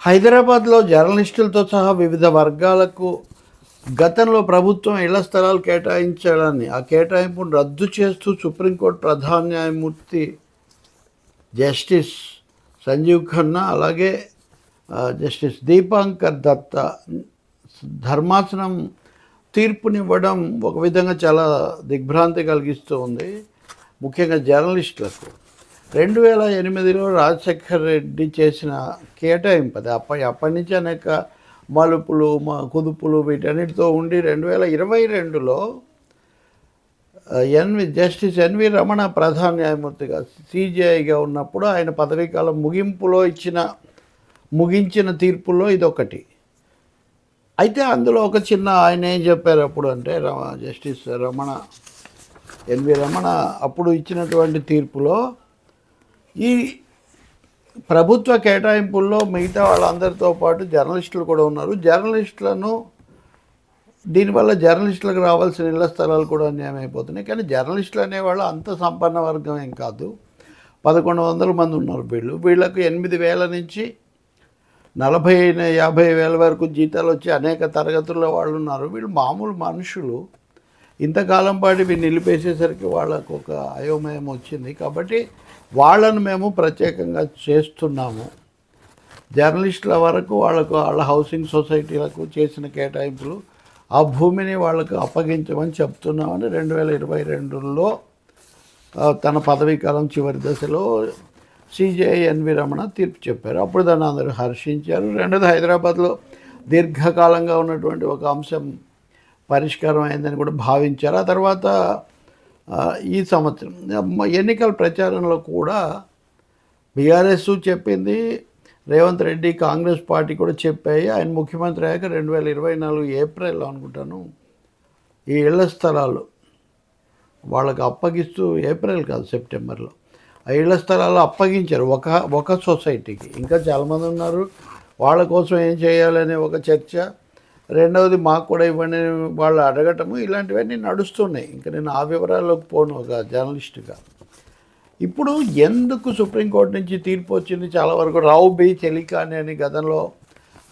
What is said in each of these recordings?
హైదరాబాద్లో జర్నలిస్టులతో సహా వివిధ వర్గాలకు గతంలో ప్రభుత్వం ఇళ్ల స్థలాలు కేటాయించాలని ఆ కేటాయింపును రద్దు చేస్తూ సుప్రీంకోర్టు ప్రధాన న్యాయమూర్తి జస్టిస్ సంజీవ్ ఖన్నా అలాగే జస్టిస్ దీపాంకర్ దత్తా ధర్మాసనం తీర్పునివ్వడం ఒక విధంగా చాలా దిగ్భ్రాంతి కలిగిస్తూ ఉంది, ముఖ్యంగా జర్నలిస్టులకు. 2008లో రాజశేఖర్ రెడ్డి చేసిన కేటాయింపు అది అప్పటి నుంచి అనేక మలుపులు కుదుపులు వీటన్నిటితో ఉండి 2022లో జస్టిస్ ఎన్వి రమణ ప్రధాన న్యాయమూర్తిగా సిజేఐగా ఉన్నప్పుడు ఆయన పదవీకాలం ముగించిన తీర్పుల్లో ఇదొకటి. అయితే అందులో ఒక చిన్న ఆయన ఏం చెప్పారు అప్పుడు అంటే జస్టిస్ ఎన్వి రమణ అప్పుడు ఇచ్చినటువంటి తీర్పులో ఈ ప్రభుత్వ కేటాయింపుల్లో మిగతా వాళ్ళందరితో పాటు జర్నలిస్టులు కూడా ఉన్నారు. దీనివల్ల జర్నలిస్టులకు రావాల్సిన ఇళ్ల స్థలాలు కూడా అన్యాయం అయిపోతున్నాయి. కానీ జర్నలిస్టులు అనేవాళ్ళు అంత సంపన్న వర్గం ఏం కాదు, 1100 మంది ఉన్నారు. వీళ్ళకు 8,000 నుంచి 40,000-50,000 వరకు జీతాలు వచ్చి అనేక తరగతుల్లో వాళ్ళు ఉన్నారు. వీళ్ళు మామూలు మనుషులు. ఇంతకాలం పాటు వీళ్ళు నిలిపేసేసరికి వాళ్ళకు ఒక అయోమయం వచ్చింది. కాబట్టి వాళ్ళను మేము ప్రత్యేకంగా చేస్తున్నాము. జర్నలిస్టుల వరకు వాళ్ళ హౌసింగ్ సొసైటీలకు చేసిన కేటాయింపులు ఆ భూమిని వాళ్ళకు అప్పగించమని చెప్తున్నామని 2022లో తన పదవీకాలం చివరి దశలో సిజేఐ ఎన్వి రమణ తీర్పు చెప్పారు. అప్పుడు దాన్ని అందరూ హర్షించారు. రెండోది, హైదరాబాద్లో దీర్ఘకాలంగా ఉన్నటువంటి ఒక అంశం పరిష్కారం అయిందని కూడా భావించారు. ఆ తర్వాత ఈ సంవత్సరం ఎన్నికల ప్రచారంలో కూడా బీఆర్ఎస్ చెప్పింది, రేవంత్ రెడ్డి కాంగ్రెస్ పార్టీ కూడా చెప్పాయి. ఆయన ముఖ్యమంత్రి అయ్యాక 2024 ఏప్రిల్లో అనుకుంటాను ఈ ఇళ్ల స్థలాలు వాళ్ళకి అప్పగిస్తూ, ఏప్రిల్ కాదు సెప్టెంబర్లో ఆ ఇళ్ల స్థలాలు అప్పగించారు ఒక సొసైటీకి. ఇంకా చాలామంది ఉన్నారు, వాళ్ళ కోసం ఏం చేయాలనే ఒక చర్చ. రెండవది, మాకు కూడా ఇవ్వండి వాళ్ళు అడగటము, ఇలాంటివన్నీ నడుస్తున్నాయి. ఇంకా నేను ఆ వివరాల్లోకి పోను ఒక జర్నలిస్టుగా. ఇప్పుడు ఎందుకు సుప్రీంకోర్టు నుంచి తీర్పు వచ్చింది? చాలా వరకు రావు బి చెలికాని అని గతంలో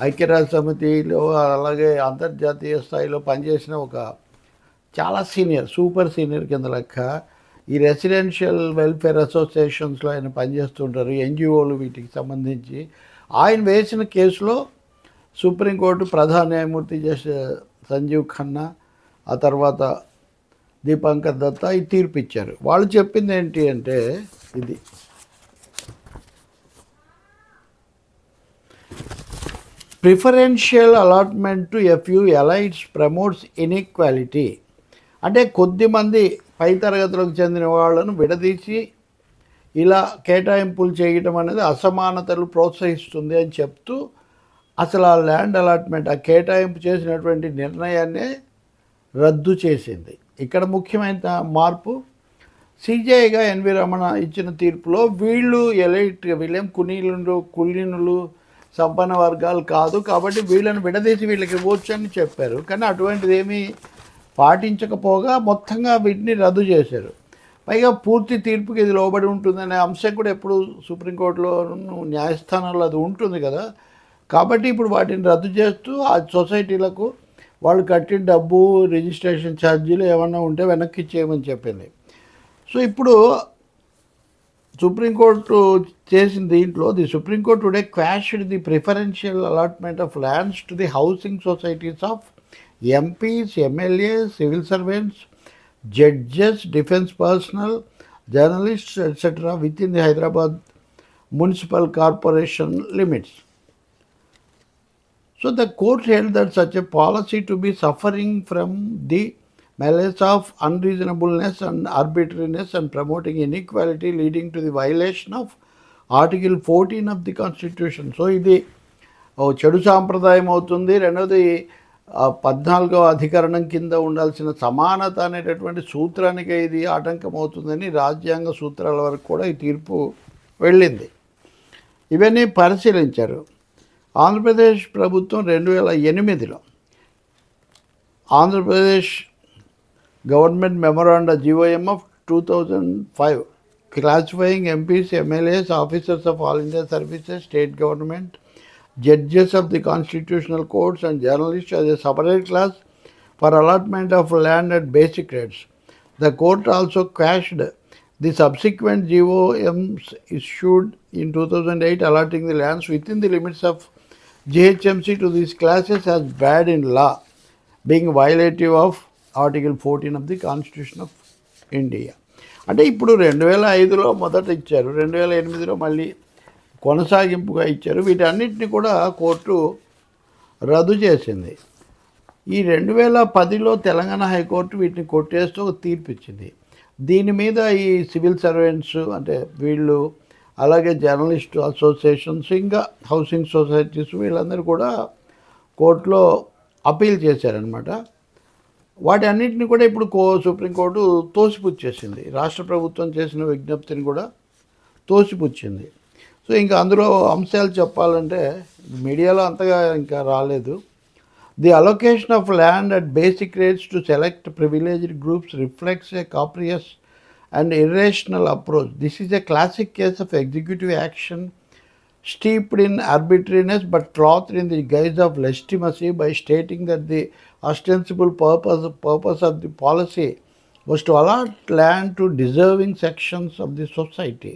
ఐక్యరాజ్య సమితిలో అలాగే అంతర్జాతీయ స్థాయిలో పనిచేసిన ఒక చాలా సూపర్ సీనియర్ కింద లెక్క. ఈ రెసిడెన్షియల్ వెల్ఫేర్ అసోసియేషన్స్లో ఆయన పనిచేస్తుంటారు, ఎన్జిఓలు వీటికి సంబంధించి. ఆయన వేసిన కేసులో సుప్రీంకోర్టు ప్రధాన న్యాయమూర్తి సంజీవ్ ఖన్నా ఆ తర్వాత దీపాంకర్ దత్తా ఈ తీర్పు ఇచ్చారు. వాళ్ళు చెప్పింది ఏంటి అంటే, ఇది preferential allotment to a few elites promotes inequality. అంటే కొద్దిమంది పై తరగతులకు చెందిన వాళ్ళను విడదీసి ఇలా కేటాయింపులు చేయటం అనేది అసమానతలు ప్రోత్సహిస్తుంది అని చెప్తూ అసలు ఆ ల్యాండ్ అలాట్మెంట్, ఆ కేటాయింపు చేసినటువంటి నిర్ణయాన్నే రద్దు చేసింది. ఇక్కడ ముఖ్యమైన మార్పు, సిజేఐగా ఎన్వి రమణ ఇచ్చిన తీర్పులో వీళ్ళేం కులీనులు సంపన్న వర్గాలు కాదు, కాబట్టి వీళ్ళని విడదీసి వీళ్ళకి ఇవ్వచ్చు అని చెప్పారు. కానీ అటువంటిది ఏమీ పాటించకపోగా మొత్తంగా వీటిని రద్దు చేశారు. పైగా పూర్తి తీర్పుకి ఇది లోబడి ఉంటుందనే అంశం కూడా ఎప్పుడు సుప్రీంకోర్టులో న్యాయస్థానంలో అది ఉంటుంది కదా. కాబట్టి ఇప్పుడు వాటిని రద్దు చేస్తూ ఆ సొసైటీలకు వాళ్ళు కట్టిన డబ్బు, రిజిస్ట్రేషన్ ఛార్జీలు ఏమన్నా ఉంటే వెనక్కి ఇచ్చేయమని చెప్పింది. సో ఇప్పుడు సుప్రీంకోర్టు చేసిన దీంట్లో Supreme Court today quashed the preferential allotment of lands to the housing societies of MPs, MLAs, civil servants, judges, defence personnel, journalists etcetera with in the Hyderabad municipal corporation limits. So the court held that such a policy to be suffering from the malice of unreasonableness and arbitrariness and promoting inequality leading to the violation of Article 14 of the Constitution. So ఇది చెడు సాంప్రదాయం అవుతుంది. రెండవది 14వ అధికరణం కింద ఉండాల్సిన సమానత అనేటటువంటి సూత్రానికి ఇది ఆటంకం అవుతుందని రాజ్యాంగ సూత్రాల వరకు కూడా ఈ తీర్పు వెళ్ళింది. ఇవన్నీ పరిశీలించారు. ఆంధ్రప్రదేశ్ ప్రభుత్వం 2008లో Andhra Pradesh government మెమోరాండా GOM of 2005 classifying MPs, MLAs, officers of all India services, state government judges of the constitutional courts and journalists as a separate class for allotment of land at basic rates. The court also quashed the subsequent GOMs issued in 2008 allotting the lands within the limits of GHMC to these classes as bad in law, being violative of Article 14 of the Constitution of India. అంటే ఇప్పుడు 2005లో మొదట ఇచ్చారు, 2008లో మళ్ళీ కొనసాగింపుగా ఇచ్చారు. వీటన్నిటిని కూడా court రద్దు చేసింది. ఈ 2010లో తెలంగాణ హైకోర్టు వీటిని కొట్టేస్తూ ఒక తీర్పు ఇచ్చింది. దీని మీద ఈ సివిల్ సర్వెంట్స్ అంటే వీళ్ళు, అలాగే జర్నలిస్టు అసోసియేషన్స్, ఇంకా హౌసింగ్ సొసైటీస్ వీళ్ళందరూ కూడా కోర్టులో అపీల్ చేశారనమాట. వాటి అన్నింటినీ కూడా ఇప్పుడు సుప్రీంకోర్టు తోసిపుచ్చేసింది. రాష్ట్ర ప్రభుత్వం చేసిన విజ్ఞప్తిని కూడా తోసిపుచ్చింది. సో ఇంకా అందులో అంశాలు చెప్పాలంటే మీడియాలో అంతగా ఇంకా రాలేదు. The allocation of land at basic rates to select privileged groups reflects a capricious and irrational approach. This is a classic case of executive action steeped in arbitrariness but clothed in the guise of legitimacy by stating that the ostensible purpose of the policy was to allot land to deserving sections of the society.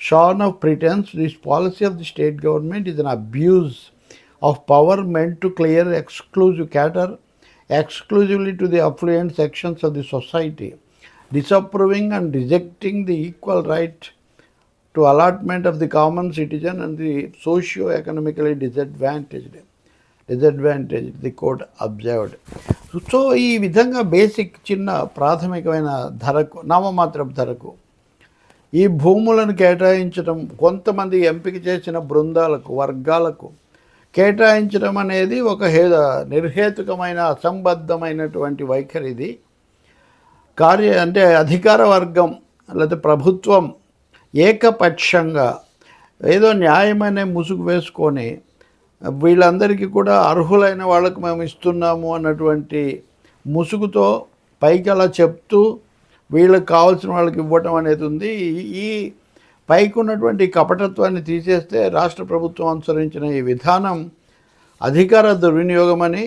Shorn of pretense, this policy of the state government is an abuse of power meant to cater exclusively to the affluent sections of the society, disapproving and rejecting the equal right to allotment of the common citizen and the socio-economically disadvantaged, the court observed. So ఈ విధంగా basic చిన్న ప్రాథమికమైన ధరకు, నామమాత్రపు ధరకు ఈ భూములను కేటాయించడం, కొంతమంది ఎంపిక చేసిన బృందాలకు, వర్గాలకు కేటాయించడం అనేది ఒక నిర్హేతుకమైన అసంబద్ధమైనటువంటి వైఖరి. ఇది అంటే అధికార వర్గం లేదా ప్రభుత్వం ఏకపక్షంగా ఏదో న్యాయమనే ముసుగు వేసుకొని వీళ్ళందరికీ కూడా అర్హులైన వాళ్ళకు మేము ఇస్తున్నాము అన్నటువంటి ముసుగుతో పైకి అలా చెప్తూ వీళ్ళకి కావాల్సిన వాళ్ళకి ఇవ్వటం అనేది ఉంది. ఈ పైకి ఉన్నటువంటి కపటత్వాన్ని తీసేస్తే రాష్ట్ర ప్రభుత్వం అనుసరించిన ఈ విధానం అధికార దుర్వినియోగమని,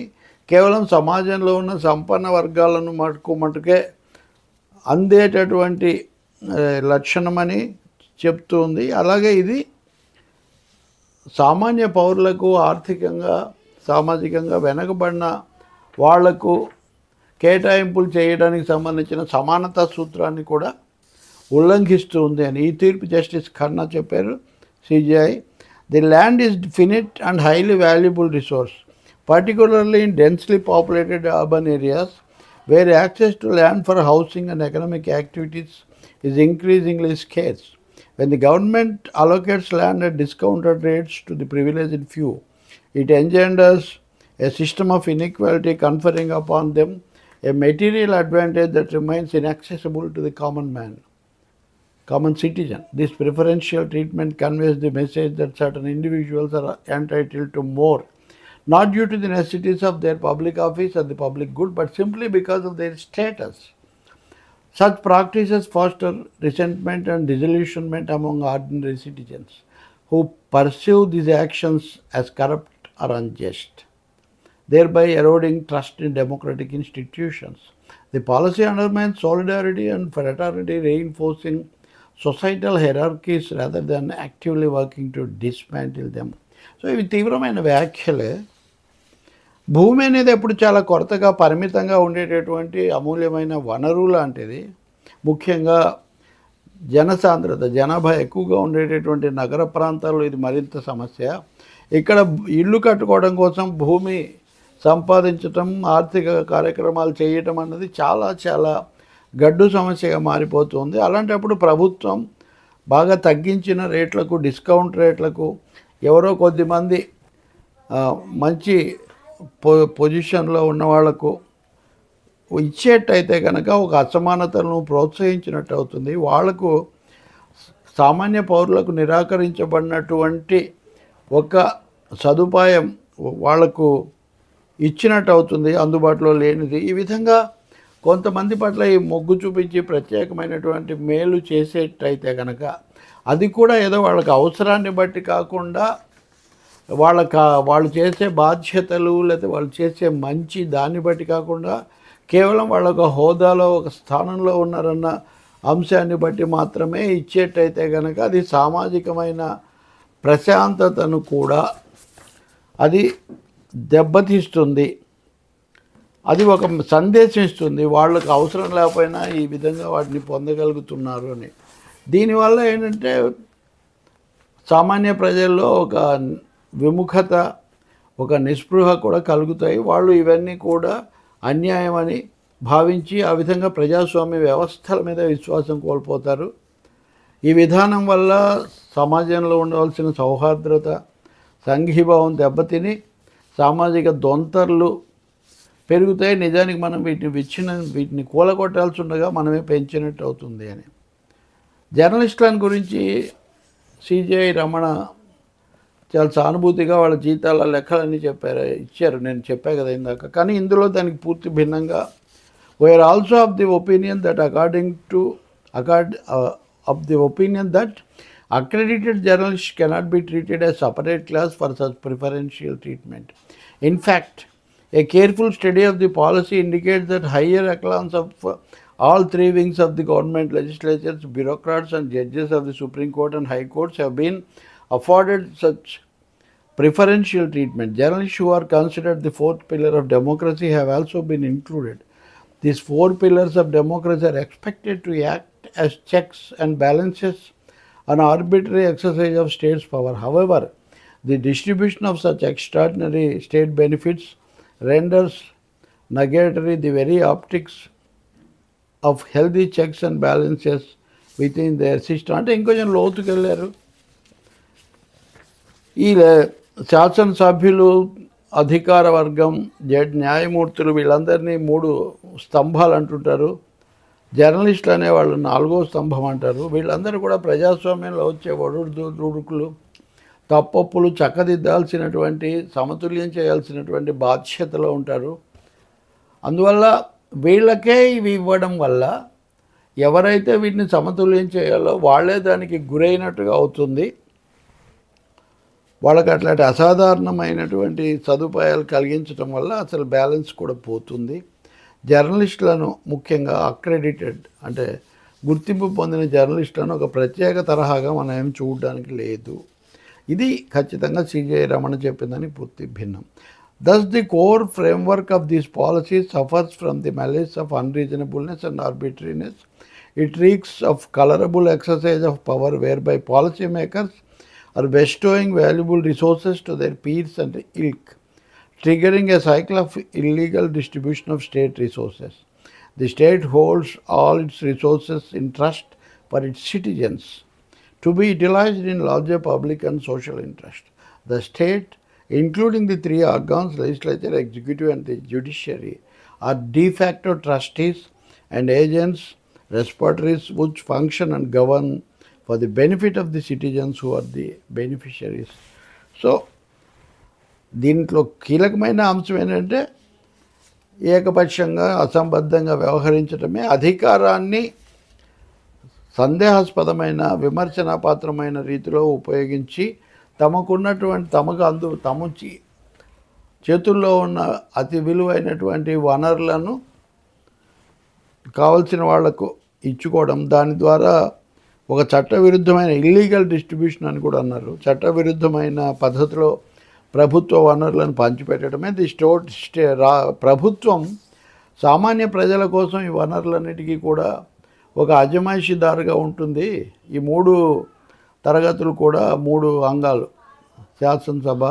కేవలం సమాజంలో ఉన్న సంపన్న వర్గాలను మటుకే అందేటటువంటి లక్షణమని చెప్తుంది. అలాగే ఇది సామాన్య పౌరులకు, ఆర్థికంగా సామాజికంగా వెనకబడిన వాళ్లకు కేటాయింపులు చేయడానికి సంబంధించిన సమానతా సూత్రాన్ని కూడా ఉల్లంఘిస్తూ ఉంది అని ఈ తీర్పు జస్టిస్ ఖన్నా చెప్పారు, CGI. The land is finite and highly valuable resource, particularly in densely populated urban areas where access to land for housing and economic activities is increasingly scarce. When the government allocates land at discounted rates to the privileged few, it engenders a system of inequality, conferring upon them a material advantage that remains inaccessible to the common citizen. This preferential treatment conveys the message that certain individuals are entitled to more, not due to the necessities of their public office or the public good, but simply because of their status. Such practices foster resentment and disillusionment among ordinary citizens who pursue these actions as corrupt or unjust, thereby eroding trust in democratic institutions. The policy undermines solidarity and fraternity, reinforcing societal hierarchies rather than actively working to dismantle them. So ఇవి తీవ్రమైన వ్యాఖ్యలే. భూమి అనేది ఎప్పుడు చాలా కొరతగా, పరిమితంగా ఉండేటటువంటి అమూల్యమైన వనరు లాంటిది. ముఖ్యంగా జనసాంద్రత, జనాభా ఎక్కువగా ఉండేటటువంటి నగర ప్రాంతాల్లో ఇది మరింత సమస్య. ఇక్కడ ఇల్లు కట్టుకోవడం కోసం భూమి సంపాదించటం, ఆర్థిక కార్యక్రమాలు చేయటం అన్నది చాలా చాలా గడ్డు సమస్యగా మారిపోతుంది. అలాంటప్పుడు ప్రభుత్వం బాగా తగ్గించిన రేట్లకు, డిస్కౌంట్ రేట్లకు ఎవరో కొద్దిమంది మంచి పొజిషన్లో ఉన్న వాళ్లకు ఇచ్చేట్టయితే కనుక ఒక అసమానతలను ప్రోత్సహించినట్టు అవుతుంది. వాళ్లకు, సామాన్య పౌరులకు నిరాకరించబడినటువంటి ఒక సదుపాయం వాళ్లకు ఇచ్చినట్టు అవుతుంది, అందుబాటులో లేనిది. ఈ విధంగా కొంతమంది పట్ల ఈ మొగ్గు చూపించి ప్రత్యేకమైనటువంటి మేలు చేసేటైతే కనుక అది కూడా ఏదో వాళ్ళకి అవసరాన్ని బట్టి కాకుండా వాళ్ళు చేసే బాధ్యతలు లేకపోతే వాళ్ళు చేసే మంచి దాన్ని బట్టి కాకుండా కేవలం వాళ్ళ ఒక హోదాలో ఒక స్థానంలో ఉన్నారన్న అంశాన్ని బట్టి మాత్రమే ఇచ్చేటైతే కనుక అది సామాజికమైన ప్రశాంతతను కూడా అది దెబ్బతీస్తుంది. అది ఒక సందేశం ఇస్తుంది, వాళ్ళకు అవసరం లేకపోయినా ఈ విధంగా వాటిని పొందగలుగుతున్నారు అని. దీనివల్ల ఏంటంటే సామాన్య ప్రజల్లో ఒక విముఖత, ఒక నిస్పృహ కూడా కలుగుతాయి. వాళ్ళు ఇవన్నీ కూడా అన్యాయమని భావించి ఆ విధంగా ప్రజాస్వామ్య వ్యవస్థల మీద విశ్వాసం కోల్పోతారు. ఈ విధానం వల్ల సమాజంలో ఉండవలసిన సౌహార్ద్రత, సంఘీభావం దెబ్బతిని సామాజిక దొంతర్లు పెరుగుతాయి. నిజానికి మనం వీటిని కూలగొట్టాల్సి ఉండగా మనమే పెంచినట్టు అవుతుంది అని. జర్నలిస్టులను గురించి సిజేఐ రమణ చాలా సానుభూతిగా వాళ్ళ జీతాల లెక్కలన్నీ ఇచ్చారు. నేను చెప్పా కదా ఇందాక. కానీ ఇందులో దానికి పూర్తి భిన్నంగా we are also of the opinion that accredited journalists cannot be treated as separate class for such preferential treatment. In fact, a careful study of the policy indicates that higher echelons of all three wings of the government, legislatures, bureaucrats and judges of the Supreme Court and High Courts have been afforded such preferential treatment. Journalists who are considered the fourth pillar of democracy have also been included. These four pillars of democracy are expected to act as checks and balances an arbitrary exercise of state's power. However, the distribution of such extraordinary state benefits renders nugatory the very optics of healthy checks and balances within their system. అంటే ఇంకొంచెం లోతుకు వెళ్ళారు. ఈ శాసనసభ్యులు, అధికార వర్గం, న్యాయమూర్తులు వీళ్ళందరినీ మూడు స్తంభాలు అంటుంటారు. జర్నలిస్టులు అనేవాళ్ళు నాలుగో స్తంభం అంటారు. వీళ్ళందరూ కూడా ప్రజాస్వామ్యంలో వచ్చే ఒడుదుడుకులు, తప్పొప్పులు చక్కదిద్దాల్సినటువంటి, సమతుల్యం చేయాల్సినటువంటి బాధ్యతలో ఉంటారు. అందువల్ల వీళ్ళకే ఇవి ఇవ్వడం వల్ల ఎవరైతే వీటిని సమతుల్యం చేయాలో వాళ్ళే దానికి గురైనట్టుగా అవుతుంది. వాళ్ళకి అట్లాంటి అసాధారణమైనటువంటి సదుపాయాలు కలిగించడం వల్ల అసలు బ్యాలెన్స్ కూడా పోతుంది. జర్నలిస్టులను ముఖ్యంగా అక్రెడిటెడ్ అంటే గుర్తింపు పొందిన జర్నలిస్టులను ఒక ప్రత్యేక తరహాగా మనం ఏం చూడడానికి లేదు. ఇది ఖచ్చితంగా సిజేఐ రమణ చెప్పిందని పూర్తి భిన్నం. Thus, the core framework of these policies suffers from the malice of unreasonableness and arbitrariness. It reeks of colorable exercise of power whereby policymakers are bestowing valuable resources to their peers and ilk, triggering a cycle of illegal distribution of state resources. The state holds all its resources in trust for its citizens to be utilized in larger public and social interest. The state, including the three organs, legislature, executive and the judiciary, are de facto trustees and agents, repositories which function and govern for the benefit of the citizens who are the beneficiaries. So, దీంట్లో కీలకమైన అంశం ఏంటంటే ఏకపక్షంగా అసంబద్ధంగా వ్యవహరించడమే, అధికారాన్ని సందేహాస్పదమైన, విమర్శనాపాత్రమైన రీతిలో ఉపయోగించి తమకున్నటువంటి తమ చేతుల్లో ఉన్న అతి విలువైనటువంటి వనరులను కావలసిన వాళ్లకు ఇచ్చుకోవడం, దాని ద్వారా ఒక చట్టవిరుద్ధమైన ఇల్లీగల్ డిస్ట్రిబ్యూషన్ అని కూడా అన్నారు. చట్టవిరుద్ధమైన పద్ధతిలో ప్రభుత్వ వనరులను పంచిపెట్టడమే ప్రభుత్వం సామాన్య ప్రజల కోసం ఈ వనరులన్నిటికీ కూడా ఒక అజమాయిషీదారుగా ఉంటుంది. ఈ మూడు తరగతులు కూడా మూడు అంగాలు, శాసనసభ,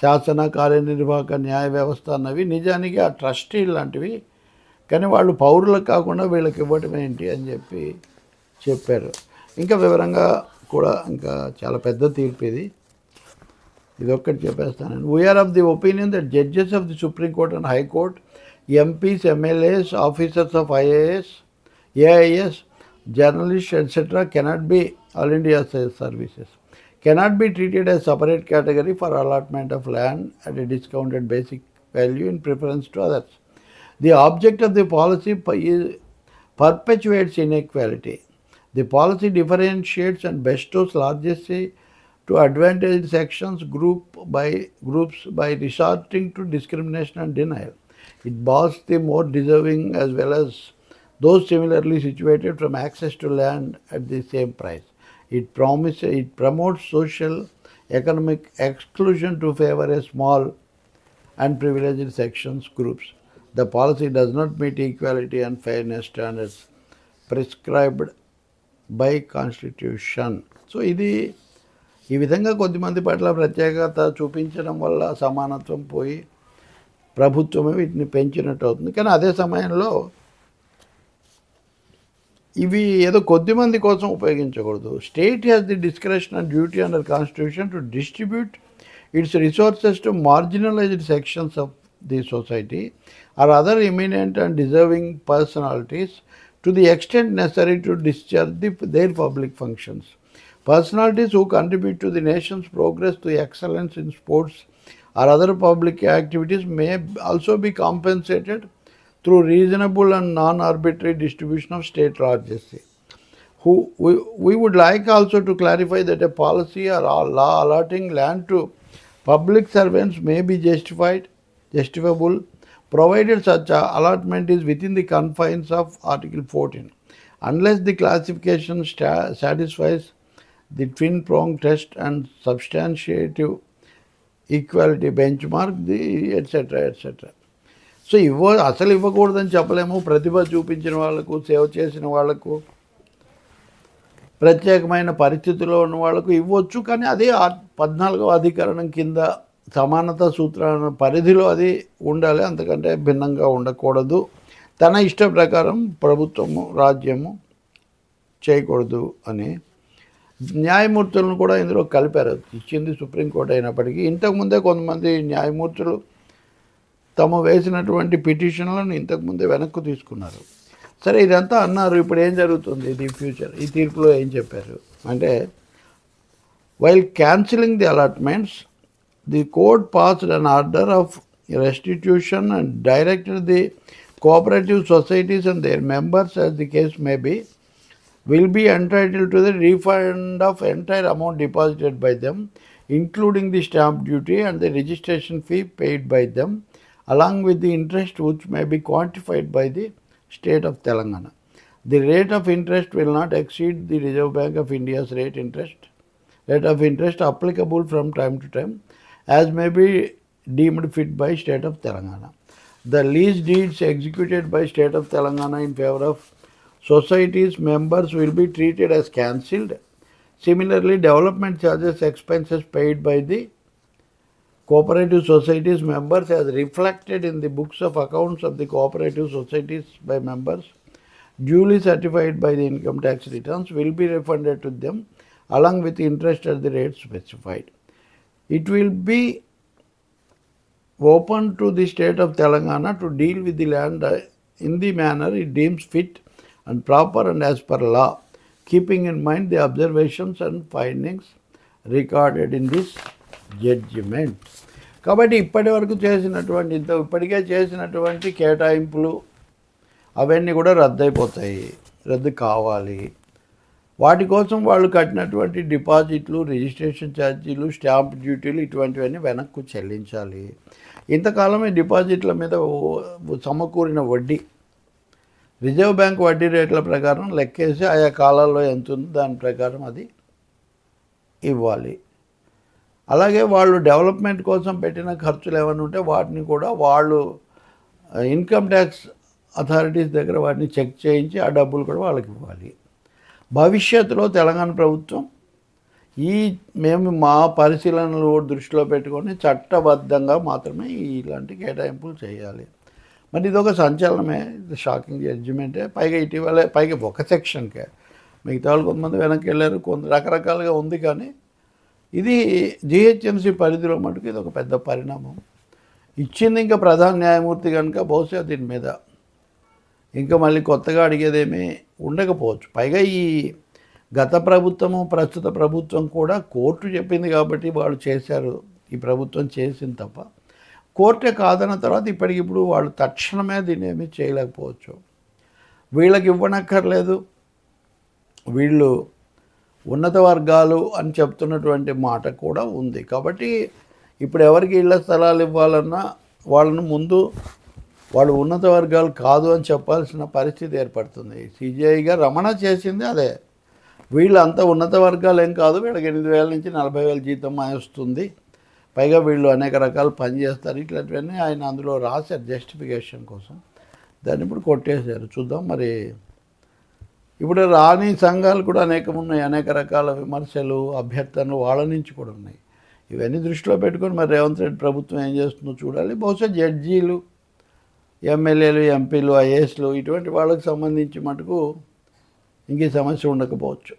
శాసన, కార్యనిర్వాహక, న్యాయ వ్యవస్థ అన్నవి నిజానికి ఆ ట్రస్టీలు లాంటివి. కానీ వాళ్ళు పౌరులకు కాకుండా వీళ్ళకి ఇవ్వటం ఏంటి అని చెప్పారు. ఇంకా వివరంగా కూడా ఇంకా చాలా పెద్ద తీర్పు ఇది ఒక్కటి చెప్పేస్తాను. We are of the opinion that judges of the supreme court and high court, MPs, MLAs, officers of AIS, journalists, etc. cannot be all India services, cannot be treated as separate category for allotment of land at a discounted basic value in preference to others. The object of the policy perpetuates inequality. The policy differentiates and bestows largesse to advantaged sections groups by resorting to discrimination and denial. It bars the more deserving as well as those similarly situated from access to land at the same price. It promotes social economic exclusion to favor a small and privileged sections groups. The policy does not meet equality and fairness standards prescribed by Constitution. So ఇది ఈ విధంగా కొద్దిమంది పట్ల ప్రత్యేకత చూపించడం వల్ల సమానత్వం పోయి ప్రభుత్వమే వీటిని పెంచినట్టు అవుతుంది. కానీ అదే సమయంలో ఇవి ఏదో కొద్దిమంది కోసం ఉపయోగించకూడదు. State has the discretion and duty under constitution to distribute its resources to marginalized sections of the society or other eminent and deserving personalities to the extent necessary to discharge their public functions. Personalities who contribute to the nation's progress to excellence in sports or other public activities may also be compensated through reasonable and non-arbitrary distribution of state largesse. We would like also to clarify that a policy or law allotting land to public servants may be justifiable provided such allotment is within the confines of Article 14. Unless the classification satisfies the twin-prong test and substantiative equality benchmark, etc. So అసలు ఇవ్వకూడదని చెప్పలేము. ప్రతిభ చూపించిన వాళ్ళకు, సేవ చేసిన వాళ్ళకు, ప్రత్యేకమైన పరిస్థితుల్లో ఉన్న వాళ్ళకు ఇవ్వచ్చు. కానీ అదే 14వ అధికరణం కింద సమానత సూత్రాల పరిధిలో అది ఉండాలి, అంతకంటే భిన్నంగా ఉండకూడదు. తన ఇష్ట ప్రకారం ప్రభుత్వము రాజ్యము చేయకూడదు అని న్యాయమూర్తులను కూడా ఇందులో కలిపారు. ఇచ్చింది సుప్రీంకోర్టు అయినప్పటికీ ఇంతకుముందే కొంతమంది న్యాయమూర్తులు తమ వేసినటువంటి పిటిషన్లను ఇంతకుముందే వెనక్కు తీసుకున్నారు. సరే, ఇదంతా అన్నారు. ఇప్పుడు ఏం జరుగుతుంది ఇది ఫ్యూచర్? ఈ తీర్పులో ఏం చెప్పారు అంటే, while cancelling the allotments the court passed an order of restitution and directed the cooperative societies and their members as the case may be will be entitled to the refund of entire amount deposited by them, including the stamp duty and the registration fee paid by them, along with the interest which may be quantified by the State of Telangana. The rate of interest will not exceed the Reserve Bank of India's rate of interest applicable from time to time, as may be deemed fit by State of Telangana. The lease deeds executed by State of Telangana in favor of societies members will be treated as cancelled. Similarly, development charges expenses paid by the cooperative societies members as reflected in the books of accounts of the cooperative societies by members duly certified by the income tax returns will be refunded to them along with the interest at the rate specified. It will be open to the State of Telangana to deal with the land in the manner it deems fit and proper and as per law, keeping in mind the observations and findings recorded in this judgment. కాబట్టి ఇప్పటి వరకు ఇప్పటికే చేసినటువంటి కేటాయింపులు అవన్నీ కూడా రద్దు కావాలి. వాటి కోసం వాళ్ళు కట్టినటువంటి డిపాజిట్లు, రిజిస్ట్రేషన్ ఛార్జీలు, స్టాంప్ డ్యూటీలు ఇటువంటివన్నీ వెనక్కు చెల్లించాలి. ఇంతకాలం ఈ డిపాజిట్ల మీద సమకూరిన వడ్డీ రిజర్వ్ బ్యాంక్ వడ్డీ రేట్ల ప్రకారం లెక్కేసి ఆయా కాలాల్లో ఎంత ఉందో దాని ప్రకారం అది ఇవ్వాలి. అలాగే వాళ్ళు డెవలప్మెంట్ కోసం పెట్టిన ఖర్చులు ఏమైనా ఉంటే వాటిని కూడా వాళ్ళు ఇన్కమ్ ట్యాక్స్ అథారిటీస్ దగ్గర వాటిని చెక్ చేయించి ఆ డబ్బులు కూడా వాళ్ళకి ఇవ్వాలి. భవిష్యత్తులో తెలంగాణ ప్రభుత్వం మేము మా పరిశీలనలు దృష్టిలో పెట్టుకొని చట్టబద్ధంగా మాత్రమే ఇలాంటి కేటాయింపులు చేయాలి. మరి ఇదొక సంచలనమే, షాకింగ్ జడ్జిమెంటే. పైగా ఒక సెక్షన్కే, మిగతా వాళ్ళు కొంతమంది వెనక్కి వెళ్ళారు, రకరకాలుగా ఉంది. కానీ ఇది జిహెచ్ఎంసీ పరిధిలో మటుకు ఇది ఒక పెద్ద పరిణామం. ఇచ్చింది ఇంకా ప్రధాన న్యాయమూర్తి కనుక బహుశా దీని మీద ఇంకా మళ్ళీ కొత్తగా అడిగేదేమీ ఉండకపోవచ్చు. పైగా ఈ గత ప్రభుత్వము ప్రస్తుత ప్రభుత్వం కూడా కోర్టు చెప్పింది కాబట్టి వాళ్ళు చేశారు, ఈ ప్రభుత్వం చేసింది తప్ప కోర్టే కాదన్న తర్వాత ఇప్పటికిప్పుడు వాళ్ళు తక్షణమే దీన్ని ఏమీ చేయలేకపోవచ్చు. వీళ్ళకి ఇవ్వనక్కర్లేదు, వీళ్ళు ఉన్నత వర్గాలు అని చెప్తున్నటువంటి మాట కూడా ఉంది. కాబట్టి ఇప్పుడు ఎవరికి ఇళ్ల స్థలాలు ఇవ్వాలన్నా వాళ్ళను ముందు వాళ్ళు ఉన్నత వర్గాలు కాదు అని చెప్పాల్సిన పరిస్థితి ఏర్పడుతుంది. సిజేఐగా రమణ చేసింది అదే. వీళ్ళు అంత ఉన్నత వర్గాలు ఏం కాదు, వీళ్ళకి 8,000 నుంచి 40,000 జీతం వస్తుంది, పైగా వీళ్ళు అనేక రకాల పని చేస్తారు, ఇట్లాంటివన్నీ ఆయన అందులో రాశారు జస్టిఫికేషన్ కోసం. దాన్ని ఇప్పుడు కొట్టేశారు. చూద్దాం మరి. ఇప్పుడు రాని సంఘాలు కూడా అనేకం ఉన్నాయి, అనేక రకాల విమర్శలు అభ్యర్థనలు వాళ్ళ నుంచి కూడా ఉన్నాయి. ఇవన్నీ దృష్టిలో పెట్టుకొని మరి రేవంత్ రెడ్డి ప్రభుత్వం ఏం చేస్తుందో చూడాలి. బహుశా జడ్జీలు, ఎమ్మెల్యేలు, ఎంపీలు, ఐఏఎస్లు ఇటువంటి వాళ్ళకి సంబంధించి మటుకు ఇంక ఈ సమస్య ఉండకపోవచ్చు.